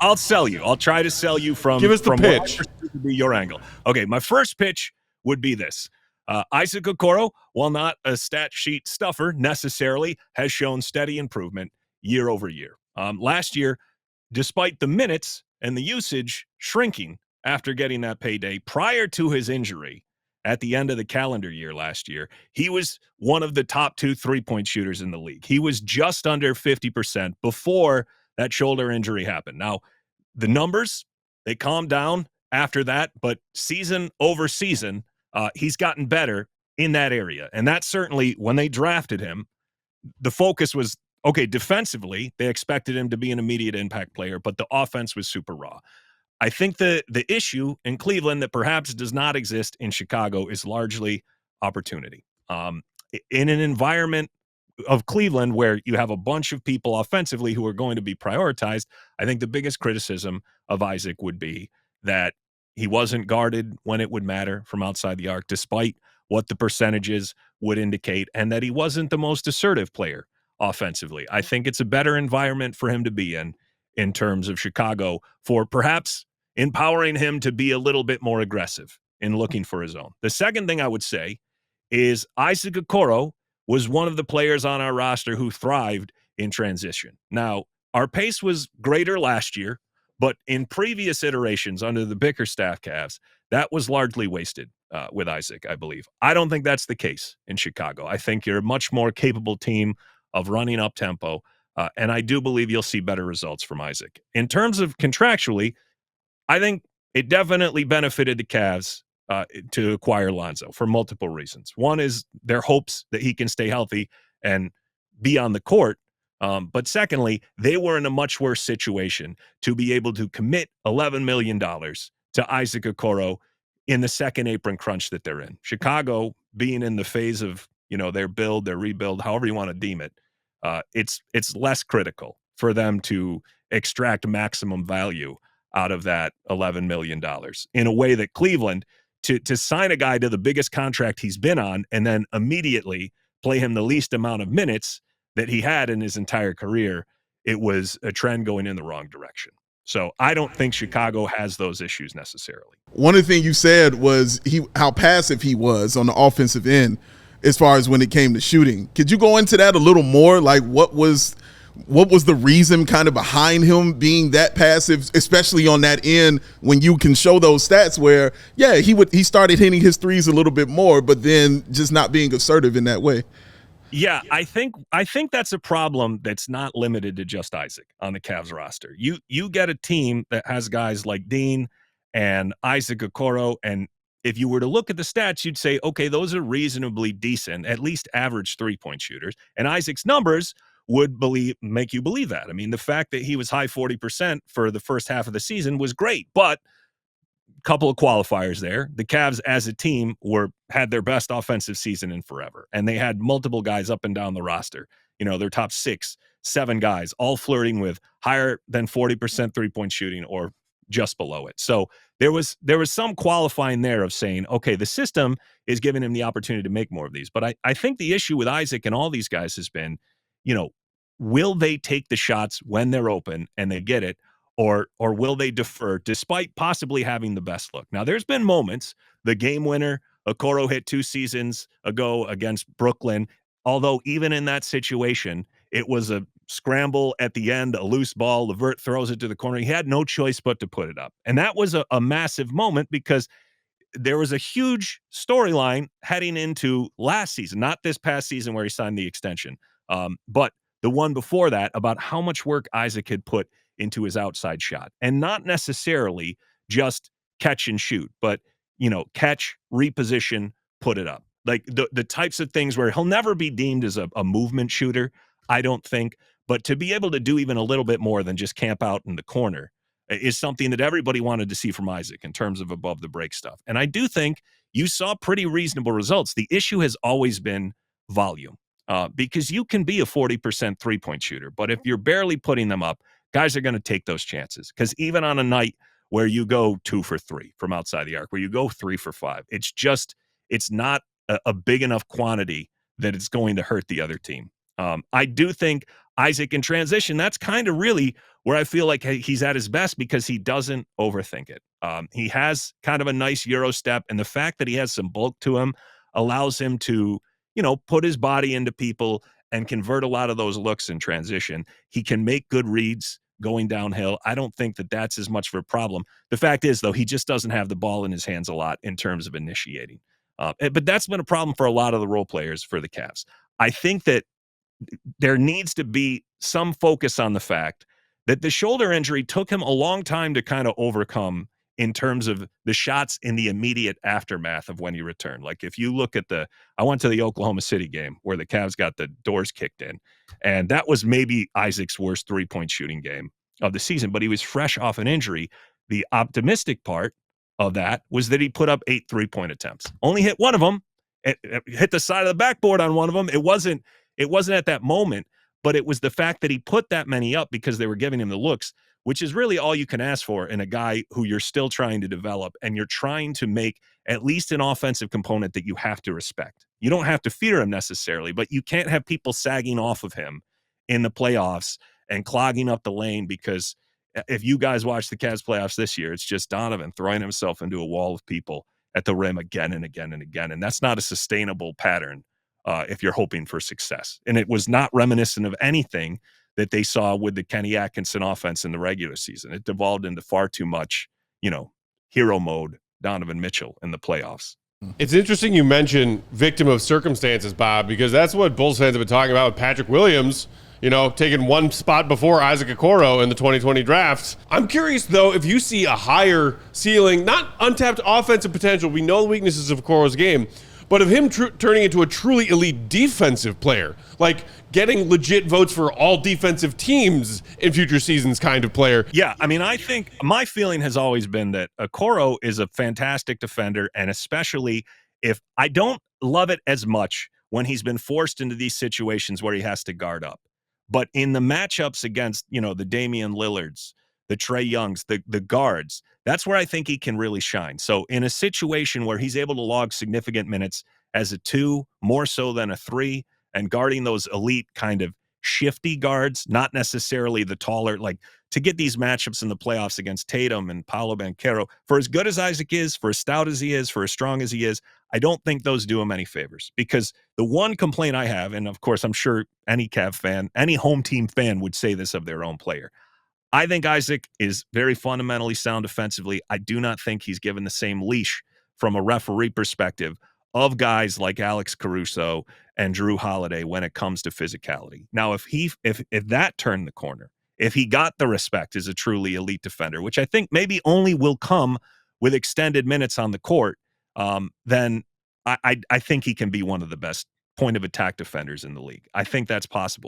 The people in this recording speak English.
I'll sell you. I'll try to sell you from Give us the what I pitch. perceive to be your angle. Okay, my first pitch would be this. Isaac Okoro, while not a stat sheet stuffer necessarily, has shown steady improvement year over year. Last year, despite the minutes and the usage shrinking after getting that payday prior to his injury at the end of the calendar year last year, he was one of the top 2 3-point shooters in the league. He was just under 50% before that shoulder injury happened. Now, the numbers, they calmed down after that, but season over season, he's gotten better in that area. And that certainly, when they drafted him, the focus was, okay, defensively, they expected him to be an immediate impact player, but the offense was super raw. I think the issue in Cleveland that perhaps does not exist in Chicago is largely opportunity. In an environment of Cleveland where you have a bunch of people offensively who are going to be prioritized, I think the biggest criticism of Isaac would be that he wasn't guarded when it would matter from outside the arc, despite what the percentages would indicate, and that he wasn't the most assertive player offensively. I think it's a better environment for him to be in terms of Chicago, for perhaps empowering him to be a little bit more aggressive in looking for his own. The second thing I would say is Isaac Okoro was one of the players on our roster who thrived in transition. Now, our pace was greater last year, but in previous iterations under the Bickerstaff Cavs, that was largely wasted with Isaac, I believe. I don't think that's the case in Chicago. I think you're a much more capable team of running up tempo, and I do believe you'll see better results from Isaac. In terms of contractually, I think it definitely benefited the Cavs to acquire Lonzo for multiple reasons. One is their hopes that he can stay healthy and be on the court. But secondly, they were in a much worse situation to be able to commit $11 million to Isaac Okoro in the second apron crunch that they're in. Chicago being in the phase of, their build, their rebuild, however you want to deem it, it's less critical for them to extract maximum value out of that $11 million in a way that Cleveland, to sign a guy to the biggest contract he's been on and then immediately play him the least amount of minutes that he had in his entire career, it was a trend going in the wrong direction. So I don't think Chicago has those issues necessarily. One of the things you said was how passive he was on the offensive end as far as when it came to shooting. Could you go into that a little more? Like what was the reason kind of behind him being that passive, especially on that end when you can show those stats where, yeah, he started hitting his threes a little bit more, but then just not being assertive in that way? Yeah, I think that's a problem that's not limited to just Isaac on the Cavs roster. You get a team that has guys like Dean and Isaac Okoro, and if you were to look at the stats, you'd say, okay, those are reasonably decent, at least average 3-point shooters. And Isaac's numbers would make you believe that. I mean, the fact that he was high 40% for the first half of the season was great, but couple of qualifiers there. The Cavs as a team had their best offensive season in forever, and they had multiple guys up and down the roster. Their top 6, 7 guys all flirting with higher than 40% 3-point shooting or just below it. So there was some qualifying there of saying, okay, the system is giving him the opportunity to make more of these. But I think the issue with Isaac and all these guys has been, will they take the shots when they're open and they get it? Or will they defer despite possibly having the best look? Now, there's been moments, the game winner, Okoro hit 2 seasons ago against Brooklyn, although even in that situation, it was a scramble at the end, a loose ball, LeVert throws it to the corner. He had no choice but to put it up. And that was a massive moment because there was a huge storyline heading into last season, not this past season where he signed the extension, but the one before that, about how much work Isaac had put into his outside shot, and not necessarily just catch and shoot, but catch, reposition, put it up. Like the types of things where he'll never be deemed as a movement shooter, I don't think, but to be able to do even a little bit more than just camp out in the corner is something that everybody wanted to see from Isaac in terms of above the break stuff. And I do think you saw pretty reasonable results. The issue has always been volume. Because you can be a 40% 3-point shooter, but if you're barely putting them up, guys are going to take those chances. Because even on a night where you go 2 for 3 from outside the arc, where you go 3 for 5, it's not a big enough quantity that it's going to hurt the other team. I do think Isaac in transition, that's kind of really where I feel like he's at his best because he doesn't overthink it. He has kind of a nice Euro step, and the fact that he has some bulk to him allows him to, put his body into people and convert a lot of those looks in transition. He can make good reads going downhill. I don't think that that's as much of a problem. The fact is, though, he just doesn't have the ball in his hands a lot in terms of initiating. But that's been a problem for a lot of the role players for the Cavs. I think that there needs to be some focus on the fact that the shoulder injury took him a long time to kind of overcome in terms of the shots in the immediate aftermath of when he returned. Like if you look at I went to the Oklahoma City game where the Cavs got the doors kicked in, and that was maybe Isaac's worst 3-point shooting game of the season, but he was fresh off an injury. The optimistic part of that was that he put up 8 3-point attempts, only hit one of them, it hit the side of the backboard on one of them. It wasn't at that moment, but it was the fact that he put that many up because they were giving him the looks, which is really all you can ask for in a guy who you're still trying to develop, and you're trying to make at least an offensive component that you have to respect. You don't have to fear him necessarily, but you can't have people sagging off of him in the playoffs and clogging up the lane, because if you guys watch the Cavs playoffs this year, it's just Donovan throwing himself into a wall of people at the rim again and again and again, and that's not a sustainable pattern if you're hoping for success. And it was not reminiscent of anything that they saw with the Kenny Atkinson offense in the regular season. It devolved into far too much, hero mode Donovan Mitchell in the playoffs. It's interesting you mention victim of circumstances, Bob, because that's what Bulls fans have been talking about with Patrick Williams, taking one spot before Isaac Okoro in the 2020 draft. I'm curious, though, if you see a higher ceiling, not untapped offensive potential. We know the weaknesses of Okoro's game, but of him turning into a truly elite defensive player, like getting legit votes for all defensive teams in future seasons kind of player. Yeah, I mean, I think my feeling has always been that Okoro is a fantastic defender, and especially if I don't love it as much when he's been forced into these situations where he has to guard up. But in the matchups against, the Damian Lillards, the Trae Youngs, the guards, that's where I think he can really shine. So in a situation where he's able to log significant minutes as a 2, more so than a 3, and guarding those elite kind of shifty guards, not necessarily the taller, like to get these matchups in the playoffs against Tatum and Paolo Banchero, for as good as Isaac is, for as stout as he is, for as strong as he is, I don't think those do him any favors. Because the one complaint I have, and of course I'm sure any Cav fan, any home team fan would say this of their own player, I think Isaac is very fundamentally sound defensively. I do not think he's given the same leash from a referee perspective of guys like Alex Caruso and Drew Holiday when it comes to physicality. Now, if that turned the corner, if he got the respect as a truly elite defender, which I think maybe only will come with extended minutes on the court, then I think he can be one of the best point of attack defenders in the league. I think that's possible.